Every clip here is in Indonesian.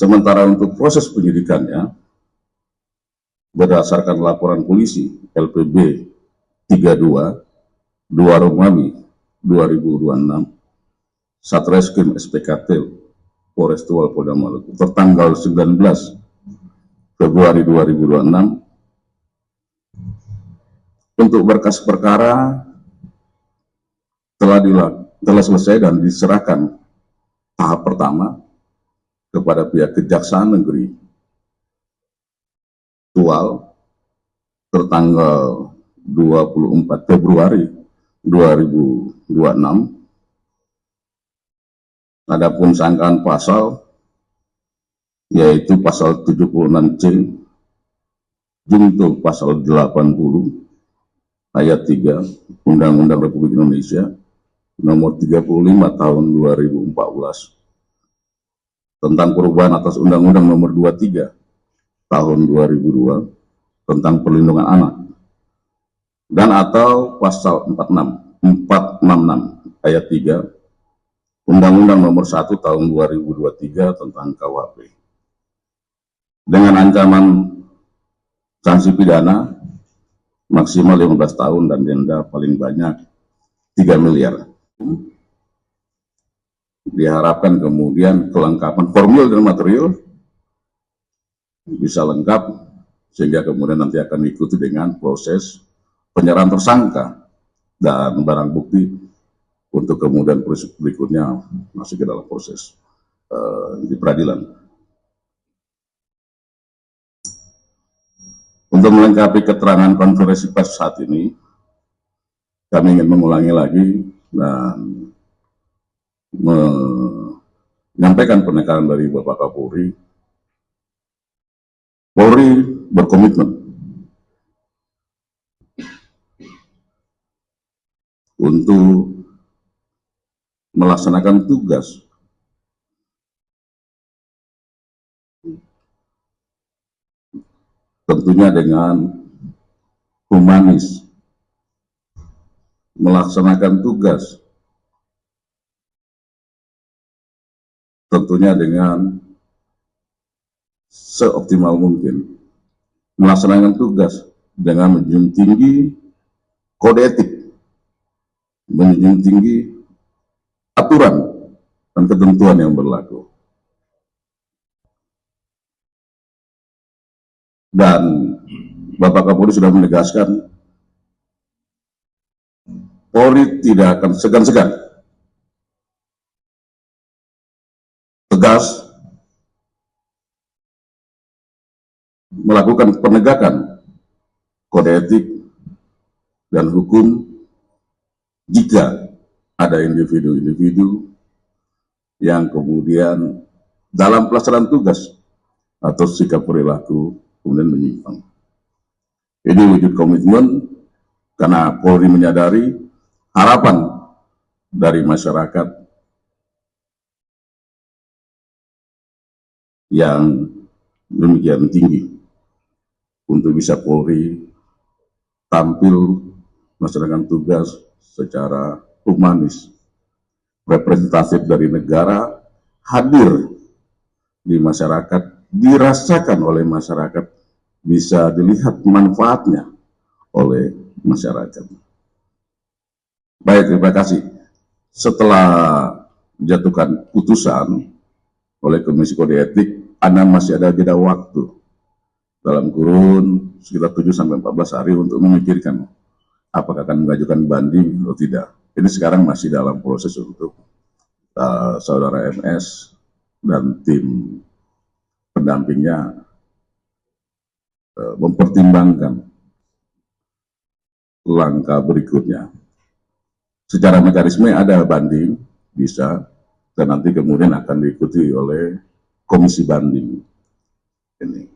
Sementara untuk proses penyidikannya, berdasarkan laporan polisi LPB 32 2 Romawi 2026 Satreskrim SPKT Polres Tual Polda Maluku tertanggal 19 Februari 2026 untuk berkas perkara telah selesai dan diserahkan tahap pertama kepada pihak Kejaksaan Negeri Tual tertanggal 24 Februari 2026. Adapun sangkaan pasal yaitu pasal 76C junto pasal 80 ayat 3 Undang-Undang Republik Indonesia nomor 35 tahun 2014 tentang perubahan atas Undang-Undang nomor 23 tahun 2002 tentang perlindungan anak, dan atau pasal 466 ayat 3 Undang-Undang nomor 1 tahun 2023 tentang KUHP dengan ancaman sanksi pidana maksimal 15 tahun dan denda paling banyak 3 miliar. Diharapkan kemudian kelengkapan formil dan material bisa lengkap sehingga kemudian nanti akan diikuti dengan proses penyerahan tersangka dan barang bukti untuk kemudian proses berikutnya masuk ke dalam proses di peradilan. Untuk melengkapi keterangan konferensi pers saat ini, kami ingin mengulangi lagi dan menyampaikan penekanan dari Bapak Kapolri. Polri berkomitmen untuk melaksanakan tugas tentunya dengan humanis, melaksanakan tugas tentunya dengan seoptimal mungkin, melaksanakan tugas dengan menjunjung tinggi kode etik, menjunjung tinggi aturan dan ketentuan yang berlaku. Dan Bapak Kapolri sudah menegaskan Polri tidak akan segan-segan tegas melakukan penegakan kode etik dan hukum jika ada individu-individu yang kemudian dalam pelaksanaan tugas atau sikap perilaku kemudian menyimpang. Ini wujud komitmen karena Polri menyadari harapan dari masyarakat yang demikian tinggi untuk bisa Polri tampil melaksanakan tugas secara humanis, representatif dari negara, hadir di masyarakat, dirasakan oleh masyarakat, bisa dilihat manfaatnya oleh masyarakat. Baik, terima kasih. Setelah dijatuhkan putusan oleh Komisi Kode Etik, Anda masih ada jeda waktu dalam kurun sekitar 7-14 hari untuk memikirkan apakah akan mengajukan banding atau tidak. Ini sekarang masih dalam proses untuk saudara MS dan tim pendampingnya mempertimbangkan langkah berikutnya. Secara mekanisme ada banding, bisa, dan nanti kemudian akan diikuti oleh komisi banding ini.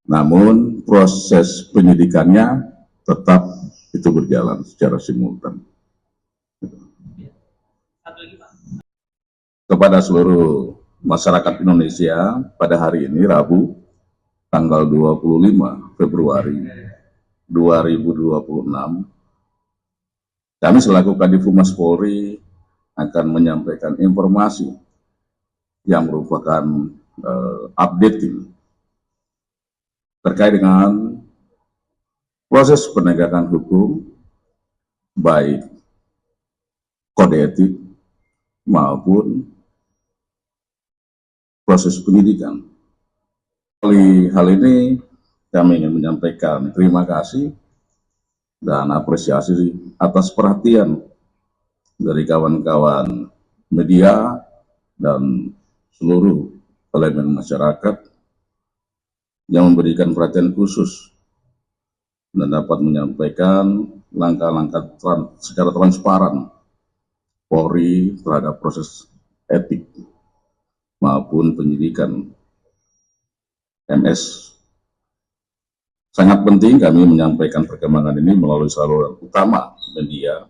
Namun proses penyidikannya tetap itu berjalan secara simultan. Kepada seluruh masyarakat Indonesia, pada hari ini Rabu tanggal 25 Februari 2026, kami selaku Kadif Humas Polri akan menyampaikan informasi yang merupakan updating terkait dengan proses penegakan hukum, baik kode etik maupun proses penyidikan. Oleh hal ini, kami ingin menyampaikan terima kasih dan apresiasi atas perhatian dari kawan-kawan media dan seluruh elemen masyarakat yang memberikan perhatian khusus dan dapat menyampaikan langkah-langkah secara transparan Polri terhadap proses etik maupun penyidikan MS. Sangat penting kami menyampaikan perkembangan ini melalui saluran utama media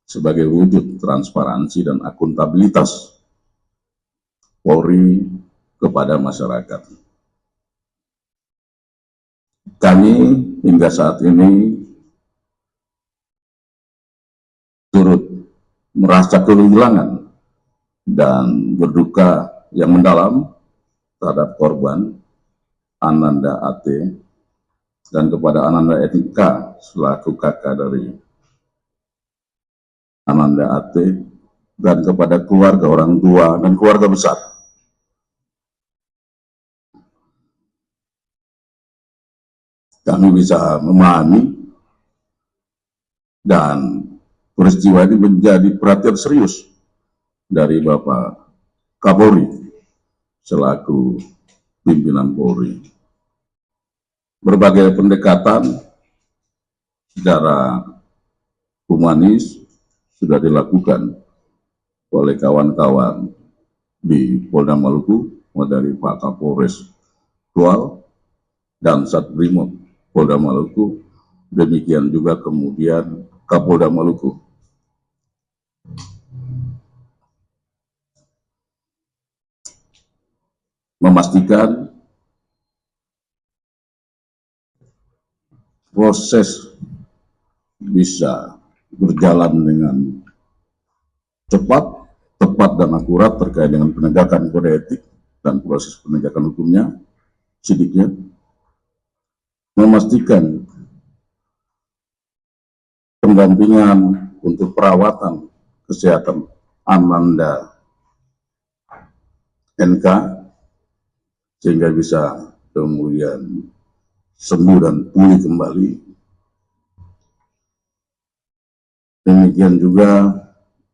sebagai wujud transparansi dan akuntabilitas Polri kepada masyarakat. Kami hingga saat ini turut merasa kehilangan dan berduka yang mendalam terhadap korban Ananda AT dan kepada Ananda NK selaku kakak dari Ananda AT dan kepada keluarga orang tua dan keluarga besar. Kami bisa memahami dan peristiwa ini menjadi perhatian serius dari Bapak Kapolri selaku pimpinan Polri. Berbagai pendekatan secara humanis sudah dilakukan oleh kawan-kawan di Polda Maluku, dari Pak Kapolres Tual dan Satbrimob Polda Maluku, demikian juga kemudian Kapolda Maluku. Memastikan proses bisa berjalan dengan cepat, tepat, dan akurat terkait dengan penegakan kode etik dan proses penegakan hukumnya, sidiknya, memastikan pendampingan untuk perawatan kesehatan Ananda NK sehingga bisa kemudian sembuh dan pulih kembali. Demikian juga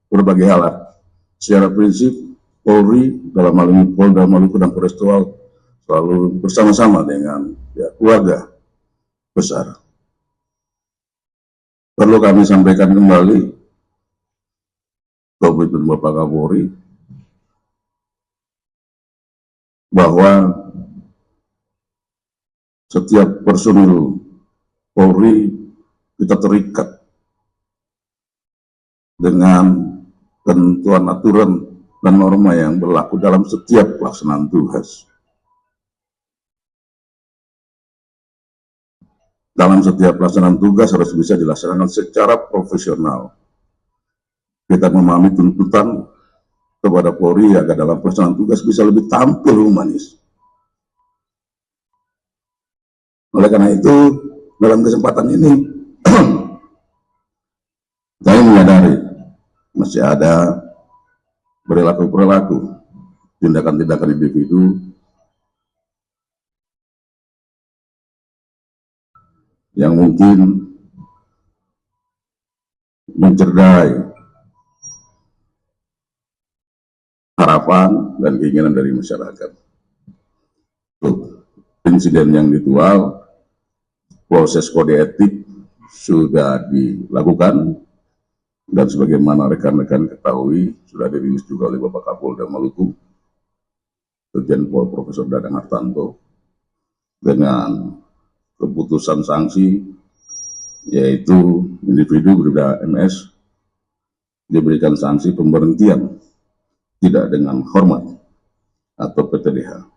berbagai hal. Secara prinsip Polri dalam hal ini Polda Maluku dan Polres Tual selalu bersama-sama dengan keluarga besar. Perlu kami sampaikan kembali Komitmen Bapak Kapolri bahwa setiap personil Polri kita terikat dengan ketentuan aturan dan norma yang berlaku dalam setiap pelaksanaan tugas. Dalam setiap pelaksanaan tugas harus bisa dilaksanakan secara profesional. Kita memahami tuntutan kepada Polri agar dalam pelaksanaan tugas bisa lebih tampil humanis. Oleh karena itu, dalam kesempatan ini, saya menyadari masih ada perilaku-perilaku, tindakan-tindakan individu yang mungkin mencederai harapan dan keinginan dari masyarakat. Insiden yang ditual, proses kode etik sudah dilakukan dan sebagaimana rekan-rekan ketahui sudah dirilis juga oleh Bapak Kapolda Maluku, Irjen Pol Profesor Dadang Hartanto, dengan keputusan sanksi yaitu individu berbeda MS diberikan sanksi pemberhentian tidak dengan hormat atau PTDH.